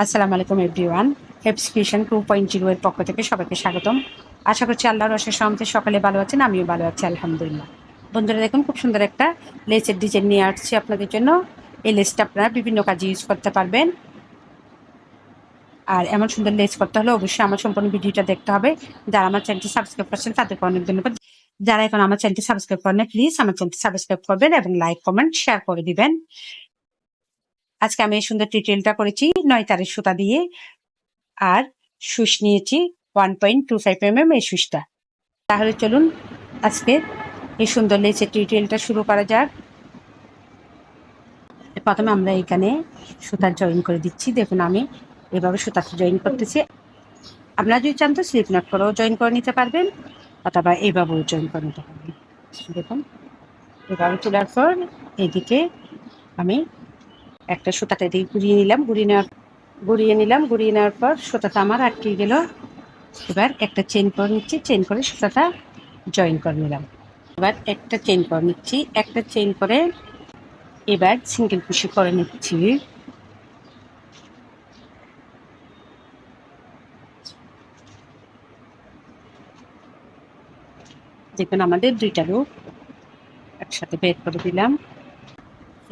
আসসালামু আলাইকুম everyone. হেপস creation 2.0 এর পক্ষ থেকে সবাইকে স্বাগতম। আশা করছি আল্লাহর অশেষ রহমতে সকালে ভালো আছেন, আমিও ভালো আছি আলহামদুলিল্লাহ। বন্ধুরা দেখুন, খুব সুন্দর একটা লেসের ডিজাইন নিয়ে আসছি আপনাদের জন্য। এই লেসটা আপনারা বিভিন্ন কাজে ইউজ করতে পারবেন। আর এমন সুন্দর লেস করতে হলে অবশ্যই আমার সম্পূর্ণ ভিডিওটা দেখতে হবে। যারা আমার চ্যানেলটি সাবস্ক্রাইব করছেন তাদেরকে অনেক ধন্যবাদ। যারা এখন আমার চ্যানেলটি সাবস্ক্রাইব করেন প্লিজ আমার চ্যানেলটি সাবস্ক্রাইব করবেন এবং লাইক কমেন্ট শেয়ার করে দিবেন। আজকে আমি এই সুন্দর টিউটোরিয়ালটা করেছি 9 তারের সুতা দিয়ে। আর সুচ নিয়েছি 1.25 mm এই সুচটা। তাহলে চলুন আজকে এই সুন্দর লেসের টিউটোরিয়ালটা শুরু করা যাক। প্রথমে আমরা এখানে সুতা জয়েন করে দিচ্ছি। দেখুন আমি এভাবে সুতাটা জয়েন করতেছি। আপনারা যদি চান তো স্লিপ নট করেও জয়েন করে নিতে পারবেন, অথবা এইভাবেও জয়েন করে নিতে পারবেন। দেখুন এভাবে তোলার পর এইদিকে আমি একটা সুতাটা দিয়ে ঘুরিয়ে নিলাম। ঘুরিয়ে নেওয়ার পর সুতাটা আমার আটকে গেল। এবার একটা চেইন করে নিচ্ছি, চেইন করে সুতাটা জয়েন করে নিলাম। এবার একটা চেইন করে নিচ্ছি, একটা চেইন করে এবার সিঙ্গেল কুশি করে নিচ্ছি। দেখুন আমাদের দুইটা লুপ একসাথে বের করে দিলাম।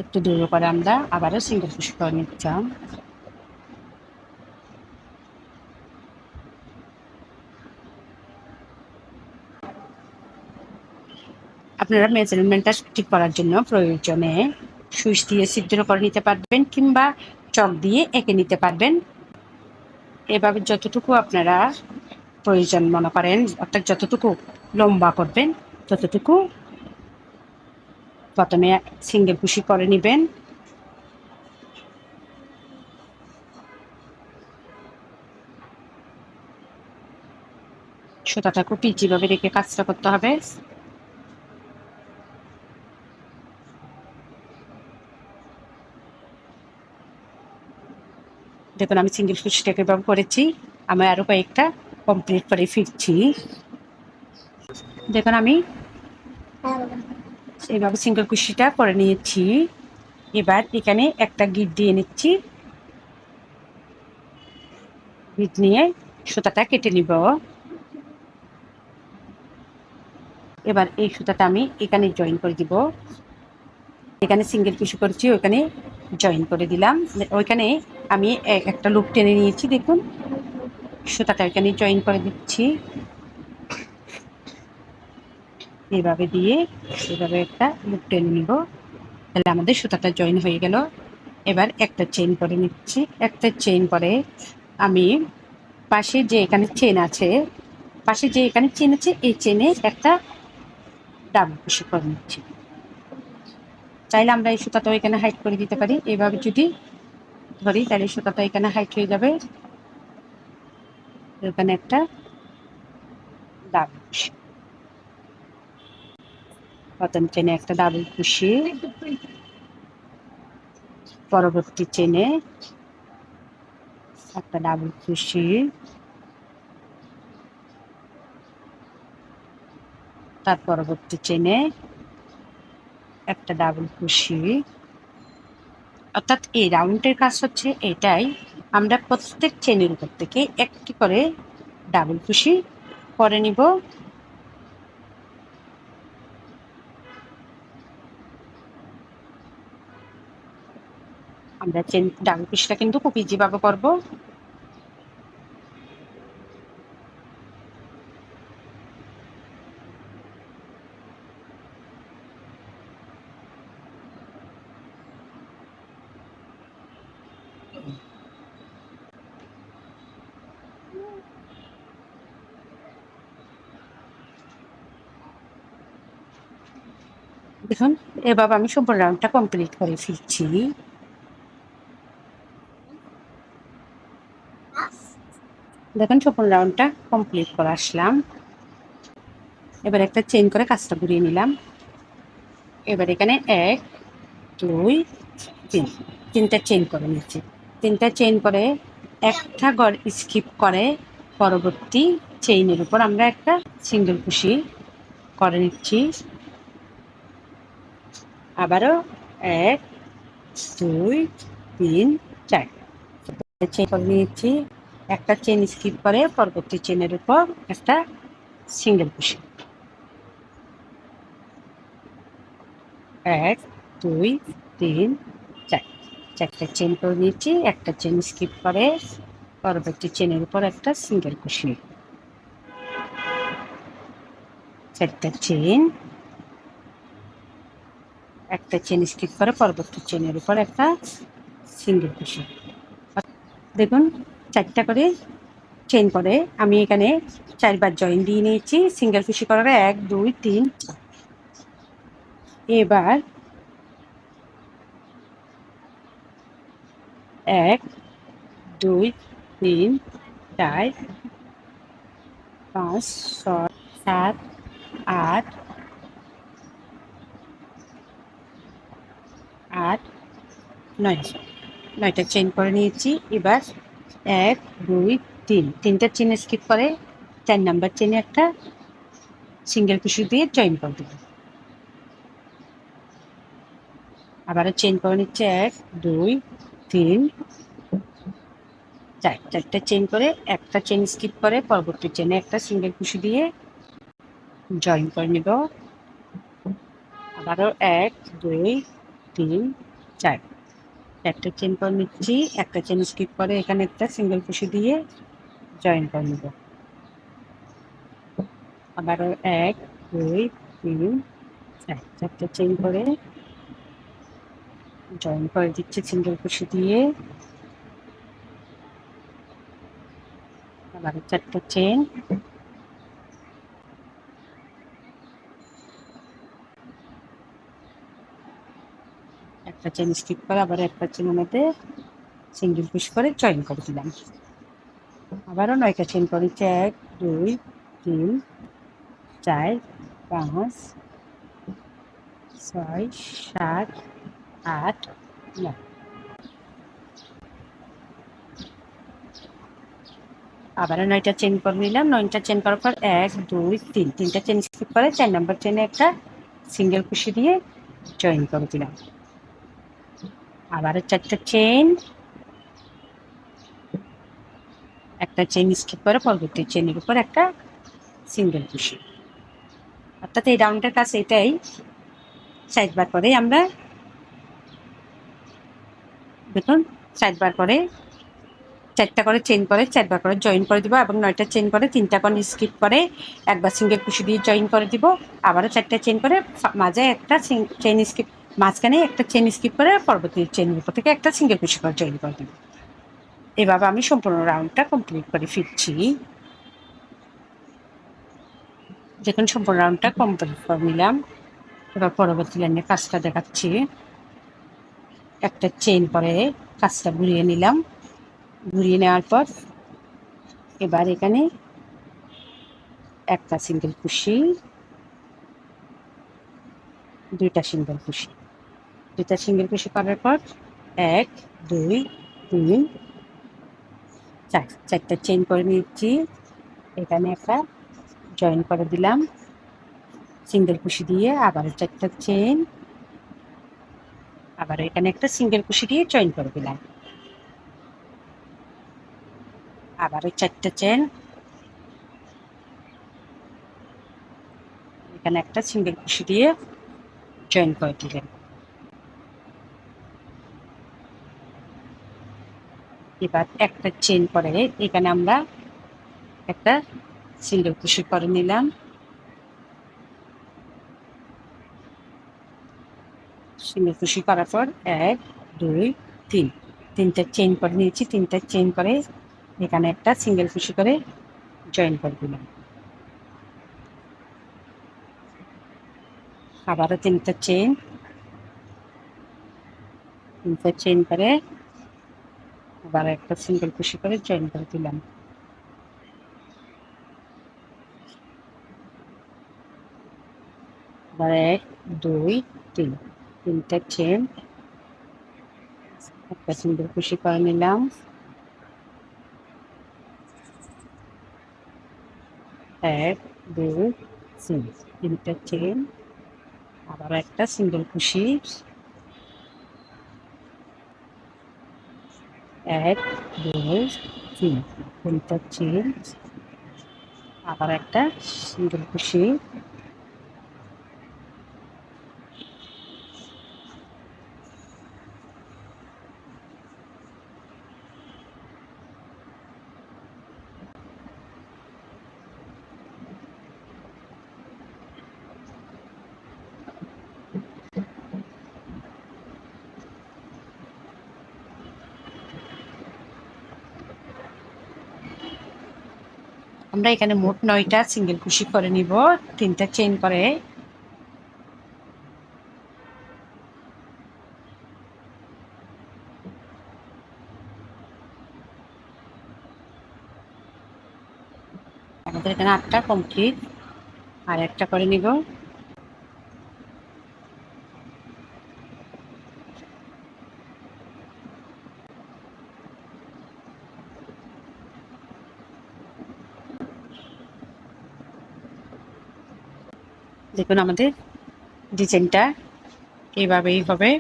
একটু দূর করে আমরা আবারও সিঙ্গেল কুশি করে নিচ্ছিলাম। আপনারা মেজারমেন্টটা ঠিক করার জন্য প্রয়োজনে সুচ দিয়ে ছিদ্র করে নিতে পারবেন, কিংবা চক দিয়ে এঁকে নিতে পারবেন। এভাবে যতটুকু আপনারা প্রয়োজন মনে করেন, অর্থাৎ যতটুকু লম্বা করবেন ততটুকু প্রথমে সিঙ্গেল কুশি করে নেবেন। সুতাটা খুব ইজিভাবে রেখে কাজটা করতে হবে। দেখুন আমি সিঙ্গেল কুশিটাকে এভাবে করেছি, আমি আরো কয়েকটা কমপ্লিট করে ফিরছি। দেখুন আমি এইভাবে সিঙ্গেল কুশিটা করে নিয়েছি। এবার এখানে একটা গিট দিয়ে নিচ্ছি। গিট নিয়ে সুতাটা কেটে নিব। এবার এই সুতাটা আমি এখানে জয়েন করে দিব। এখানে সিঙ্গেল কুশি করেছি, ওইখানে জয়েন করে দিলাম। ওইখানে আমি একটা লুপ টেনে নিয়েছি। দেখুন সুতাটা এখানে জয়েন করে দিচ্ছি। এইভাবে দিয়ে এভাবে একটা লুপ টেনে নিব, তাহলে আমাদের সুতাটা জয়েন হয়ে গেল। এবার একটা চেইন করে নিচ্ছি। একটা চেইন করে আমি পাশে যে এখানে চেন আছে, এই চেনে একটা ডাবল কুশি করে নিচ্ছি। চাইলে আমরা এই সুতাটাও এখানে হাইট করে দিতে পারি। এইভাবে যদি ধরি তাহলে সুতাটা এখানে হাইট হয়ে যাবে। এখানে একটা ডাবল কুশি, প্রথম চেনে একটা ডাবল কুশি, পরবর্তী চেনে একটা ডাবল কুশি, তার পরবর্তী চেনে একটা ডাবল কুশি। অর্থাৎ এই রাউন্ডের কাজ হচ্ছে এটাই, আমরা প্রত্যেক চেনের উপর থেকে একটি করে ডাবল কুশি করে নিব। আমরা চেন ডাবল কুশিটা কিন্তু খুব ইজিভাবে করব। দেখুন এভাবে আমি সম্পূর্ণ রাউন্ডটা কমপ্লিট করে ফিরছি। দেখুন সম্পূর্ণ রাউন্ডটা কমপ্লিট করে আসলাম। এবার একটা চেইন করে কাজটা ঘুরিয়ে নিলাম। এবার এখানে 1 2 3 তিনটা চেইন করে নিচ্ছি। তিনটা চেইন করে একটা ঘর স্কিপ করে পরবর্তী চেইনের উপর আমরা একটা সিঙ্গেল কুশি করে নিচ্ছি। আবারও 1 2 3 4 চেন করে নিয়েছি, একটা চেন স্কিপ করে পরবর্তী চেনের উপর একটা সিঙ্গেল কুশি। 1 2 3 4, চারটা চেন করে নিয়েছি, একটা চেন স্কিপ করে পরবর্তী চেনের উপর একটা সিঙ্গেল কুশি। 4টা চেন, একটা চেন স্কিপ করে পরবর্তী চেনের উপর একটা সিঙ্গেল কুশি। দেখুন 4টা করে চেন করে আমি এখানে 4বার জয়েন দিয়ে নিয়েছি সিঙ্গেল কুশি করার 1 2 3 4। এবার 1 2 3 4 5 6 7 8 8 9, 9টা চেন করে নিয়েছি। এবার 1 2 3, 3টা চেন স্কিপ করে 4 নাম্বার চেনে একটা সিঙ্গেল কুশি দিয়ে জয়েন করে দেবো। আবারও চেন করে নিচ্ছে 1 2 3 4, 4টা চেন করে একটা চেন স্কিপ করে পরবর্তী চেনে একটা সিঙ্গেল কুশি দিয়ে জয়েন করে নেব। আবারও 1 2 3 4, 4টা চেন করে নিচ্ছি, একটা চেন স্কিপ করে এখানে একটা সিঙ্গেল কুশি দিয়ে জয়েন করে নেব। আবারও 1 2 3 4, 4টা চেন করে জয়েন করে দিচ্ছি সিঙ্গেল কুশি দিয়ে। আবারও 4টা চেন, একটা চেন স্কিপ করে আবার একটা চেনের মধ্যে সিঙ্গেল কুশি করে জয়েন করে দিলাম। আবারও 9টা চেন করেছি 1 2 3 4 5 6 7 8 9। আবারও 9টা চেন করে নিলাম। 9টা চেন করার পর 1 2 3, 3টা চেন স্কিপ করে 4 নাম্বার চেনে একটা সিঙ্গেল কুশি দিয়ে জয়েন করে দিলাম। আবারও 4টা চেন, একটা চেন স্কিপ করে পরবর্তী চেনের উপর একটা সিঙ্গেল কুশি। অর্থাৎ এই রাউন্ডের কাজ এটাই, 4বার করে আমরা দেখুন 4বার করে 4টা করে চেন করে 4বার করে জয়েন করে দিব এবং 9টা চেন করে 3টা করে স্কিপ করে একবার সিঙ্গেল কুশি দিয়ে জয়েন করে দিব। আবারও 4টা চেন করে মাঝে একটা চেন স্কিপ, মাঝখানে একটা চেন স্কিপ করে পরবর্তী চেনের উপর থেকে একটা সিঙ্গেল কুশি করে জয়েন করে দিব। এভাবে আমি সম্পূর্ণ রাউন্ডটা কমপ্লিট করে ফিরছি। দেখুন সম্পূর্ণ রাউন্ডটা কমপ্লিট করে নিলাম। এবার পরবর্তী লাইনে কাজটা দেখাচ্ছি। একটা চেন করে কাজটা ঘুরিয়ে নিলাম, ঘুরিয়ে নেওয়ার পর এবার এখানে একটা সিঙ্গেল কুশি, 2টা সিঙ্গেল কুশি, 2টা সিঙ্গেল কুশি করার পর 1 2 3 4, 4টা চেন করে নিচ্ছি, এখানে একটা জয়েন করে দিলাম সিঙ্গেল কুশি দিয়ে। আবারও 4টা চেন, আবার এখানে একটা সিঙ্গেল কুশি দিয়ে জয়েন করে দিলাম। আবারও 4টা চেন, এখানে একটা সিঙ্গেল কুশি দিয়ে জয়েন করে দিলেন। এবার একটা চেন করে এখানে আমরা একটা সিঙ্গেল কুশি করে নিলাম। সিঙ্গেল কুশি করার পর 1 2 3, 3টা চেন করে নিয়েছি, 3টা চেন করে এখানে একটা সিঙ্গেল কুশি করে জয়েন করে দিলাম। আবারও 3টা চেন, 3টা চেন করে আবার একটা সিঙ্গেল কুশি করে জয়েন করে দিলাম। আবার 1 2 3, 3টা চেন, একটা সিঙ্গেল কুশি করে নিলাম। এক দুই তিন, 3টা চেন, আবার একটা সিঙ্গেল কুশি, এক, দুই, তিন, তিনটা চেন, আবার একটা সিঙ্গেল কুশি, আমরা এখানে মোট 9টা সিঙ্গেল কুশি করে নিব, 3টা চেইন করে। আমাদের এখানে 8টা কমপ্লিট, আর একটা করে নিব। দেখুন আমাদের ডিজাইনটা এইভাবেই হবে।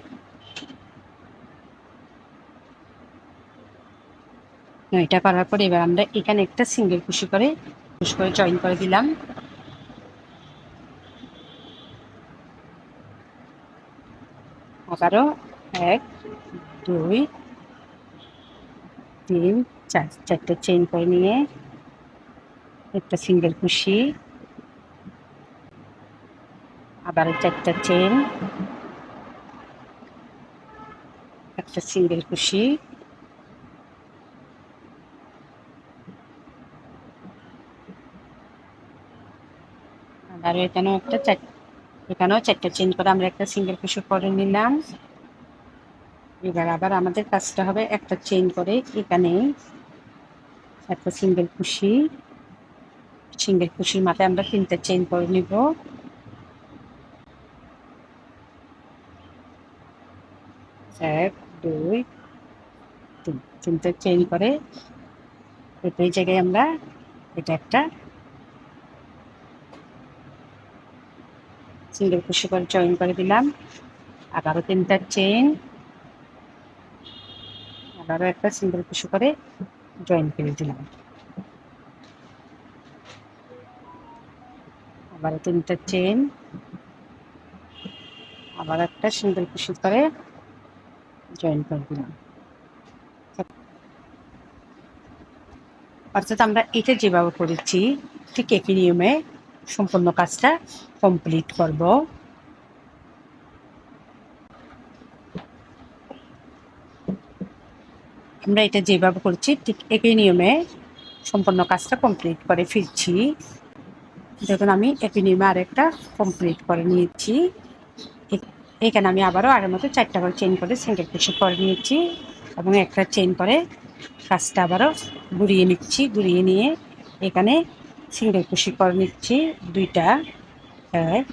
9টা করার পর এবার আমরা এখানে একটা সিঙ্গেল কুশি করে জয়েন করে দিলাম। আবারও 1, 2, 3, 4, 4টে চেইন করে নিয়ে একটা সিঙ্গেল কুশি, আবারও 4টা চেইন, একটা সিঙ্গেল কুশি, আবারও এখানেও 4টা চেইন করে আমরা একটা সিঙ্গেল কুশি করে নিলাম। এবার আবার আমাদের কাজটা হবে একটা চেইন করে এখানে একটা সিঙ্গেল কুশির মাথায় আমরা 3টা চেইন করে নিব। এক, দুই, তিন, 3টা চেইন করে এই জায়গায় আমরা এটা একটা সিঙ্গেল কুশি করে জয়েন করে দিলাম। আবারও 3টা চেইন, আবারও একটা সিঙ্গেল কুশি করে জয়েন করে দিলাম। আবারও 3টা চেইন, আবার একটা সিঙ্গেল কুশি করে জয়েন করে দিলাম। অর্থাৎ আমরা এটা যেভাবে করেছি ঠিক একই নিয়মে সম্পূর্ণ কাজটা কমপ্লিট করব। আমরা এটা যেভাবে করছি ঠিক একই নিয়মে সম্পূর্ণ কাজটা কমপ্লিট করে ফিরছি। দেখুন আমি একই নিয়মে আরেকটা কমপ্লিট করে নিয়েছি। এখানে আমি আবারও আগের মতো 4টা করে চেইন করে সিঙ্গেল কুশি করে নিয়েছি এবং একটা চেইন করে কাজটা আবারও ঘুরিয়ে নিচ্ছি। ঘুরিয়ে নিয়ে এখানে সিঙ্গেল কুশি করে নিচ্ছি 2টা। এক,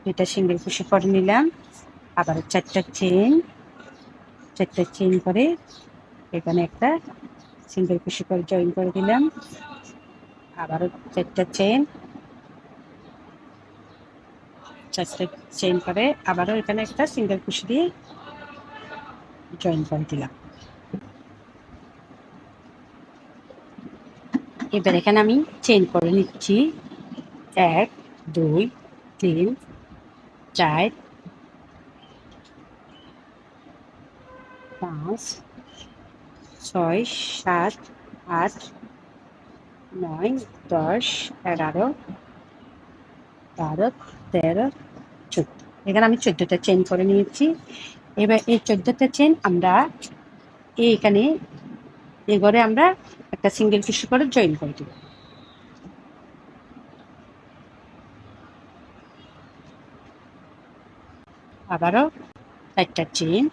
2টা সিঙ্গেল কুশি করে নিলাম। আবারও 4টা চেইন করে এখানে একটা সিঙ্গেল কুশি করে জয়েন করে দিলাম। আবারও 4টা চেইন করে আবারও এখানে একটা সিঙ্গেল কুশি দিয়ে জয়েন করে দিলাম। এবার এখানে আমি চেইন করে নিচ্ছি 1, 2, 3, 4, 5, 6, 7, 8, 9, 10, 11, 12, 13, 14। এখানে আমি 14টা চেইন করে নিয়েছি। এবার এই 14টা চেইন আমরা এখানে এই ঘরে আমরা একটা সিঙ্গেল কুশি করে জয়েন করে দেব। আবারও 4টা চেইন,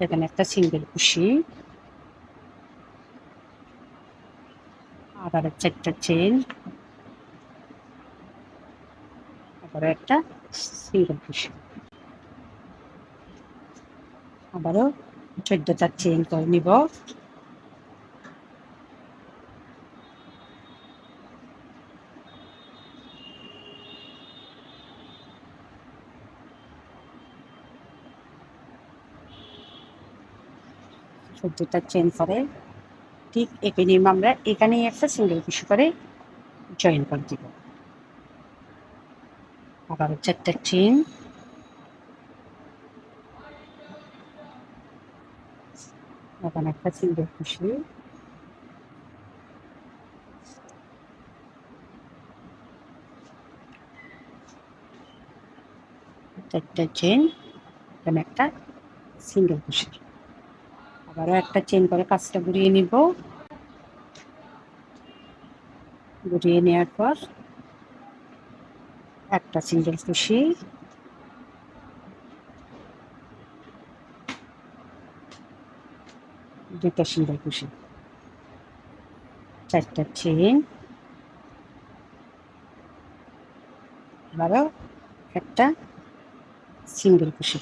এখানে একটা সিঙ্গেল কুশি, আবারও 4টা চেইন, আবারও একটা সিঙ্গেল কুশি, আবারও 14টা চেইন করে নিব। দুটা চেন করে ঠিক একই নিয়ম আমরা এখানেই একটা সিঙ্গেল কুশি করে জয়েন করে দিব। আবার হচ্ছে একটা চেন, এখন একটা সিঙ্গেল কুশি, চারটা চেন, এখানে একটা সিঙ্গেল কুশি, আবারও একটা চেন করে কাজটা ঘুরিয়ে নিব। ঘুরিয়ে নেওয়ার পর একটা সিঙ্গেল কুশি, দুটা সিঙ্গেল কুশি, চারটা চেন, আবারও একটা সিঙ্গেল কুশি।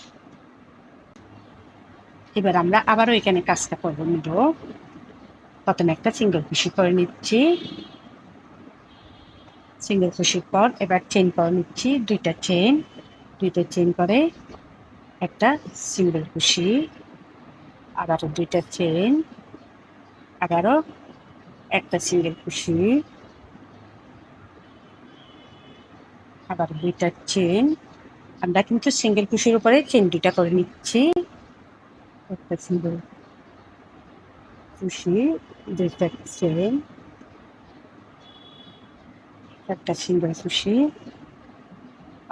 এবার আমরা আবারও এখানে কাজটা করে নিব। প্রথমে একটা সিঙ্গেল কুশি করে নিচ্ছি, সিঙ্গেল কুশির পর এবার চেন করে নিচ্ছি, দুইটা চেন করে একটা সিঙ্গেল কুশি, আবারও দুইটা চেন, আবারও একটা সিঙ্গেল কুশি, আবার দুইটা চেন। আমরা কিন্তু সিঙ্গেল কুশির উপরে চেন দুইটা করে নিচ্ছি, একটা সিঙ্গেল কুশি, দুইটা চেন, একটা সিঙ্গেল কুশি,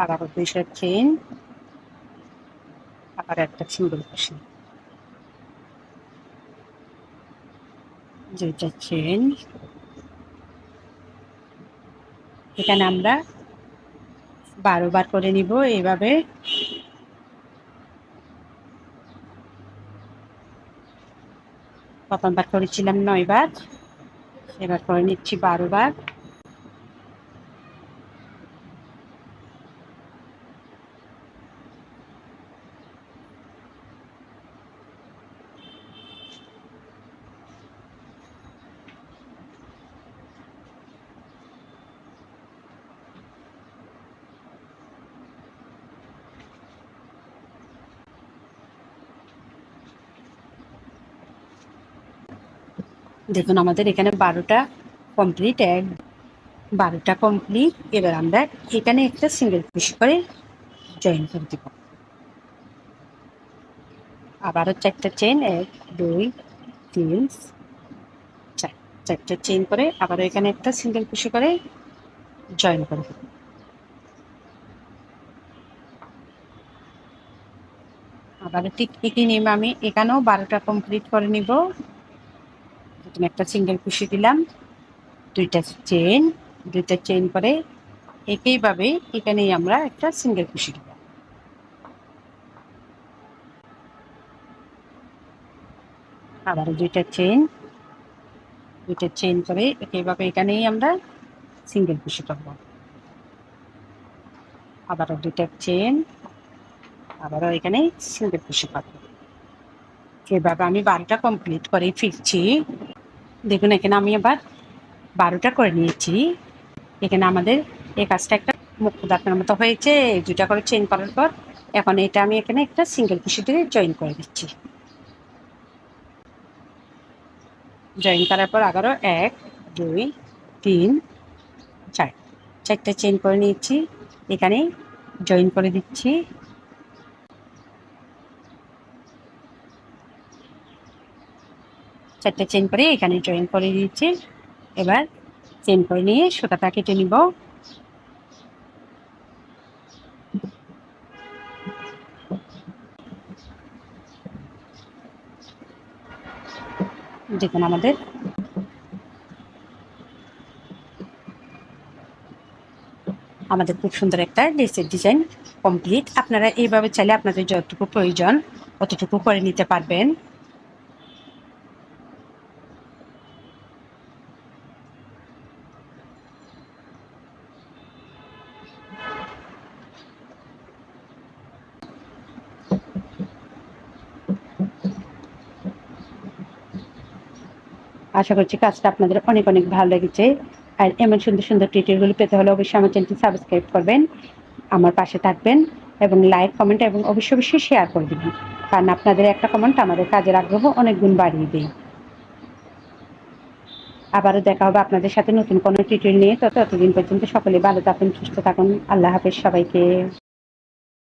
আবার দুইটা চেন, আবার একটা সিঙ্গেল কুশি, দুইটা চেন। এখানে আমরা 12 বার করে নিব এইভাবে। প্রথমবার করেছিলাম 9 বার, এবার করে নিচ্ছি 12 বার। দেখুন আমাদের এখানে 12টা কমপ্লিট, 12টা কমপ্লিট। এবার আমরা এখানে একটা সিঙ্গেল কুশি করে জয়েন করে দিব। আবারও চারটা চেন, 1 2 3 4, চারটা চেন করে আবারও এখানে একটা সিঙ্গেল কুশি করে জয়েন করে দিব। আবারও ঠিক একই নিয়মে আমি এখানেও 12টা কমপ্লিট করে নিব। প্রথমে একটা সিঙ্গেল কুশি দিলাম, দুইটা চেন করে একইভাবে এখানেই আমরা একটা সিঙ্গেল কুশি দিব। আবারও দুইটা চেন করে একইভাবে এখানেই আমরা সিঙ্গেল কুশি করব। আবারও দুইটা চেন, আবারও এখানে সিঙ্গেল কুশি করব। এভাবে আমি 12টা কমপ্লিট করে ফিরছি। দেখুন এখানে আমি আবার 12টা করে নিয়েছি। এখানে আমাদের এই কাজটা একটা মুক্ত দাঁড়ানোর মতো হয়েছে। দুইটা করে চেন করার পর এখন এটা আমি এখানে একটা সিঙ্গেল কুশি দিয়ে জয়েন করে দিচ্ছি। জয়েন করার পর আবারও 1 2 3 4, চারটা চেন করে নিয়েছি, এখানে জয়েন করে দিচ্ছি। চারটা চেন করে এখানে জয়েন করে দিচ্ছি। এবার চেন করে নিয়ে সুতাটা কেটে নিব। দেখুন আমাদের খুব সুন্দর একটা ড্রেসের ডিজাইন কমপ্লিট। আপনারা এইভাবে চাইলে আপনাদের যতটুকু প্রয়োজন অতটুকু করে নিতে পারবেন। আশা করছি কাজটা আপনাদের অনেক অনেক ভালো লেগেছে। আর এমন সুন্দর সুন্দর টিউটোরিয়ালগুলো পেতে হলে অবশ্যই আমার চ্যানেলটি সাবস্ক্রাইব করবেন, আমার পাশে থাকবেন। এবং লাইক, কমেন্ট এবং অবশ্যই শেয়ার করে দেবেন, কারণ আপনাদের একটা কমেন্ট আমাদের কাজের আগ্রহ অনেক গুণ বাড়িয়ে দেয়। আবারও দেখা হবে আপনাদের সাথে নতুন কোনো টিউটোরিয়াল নিয়ে। ততদিন পর্যন্ত সকলে ভালো থাকুন, সুস্থ থাকুন। আল্লাহ হাফেজ সবাইকে।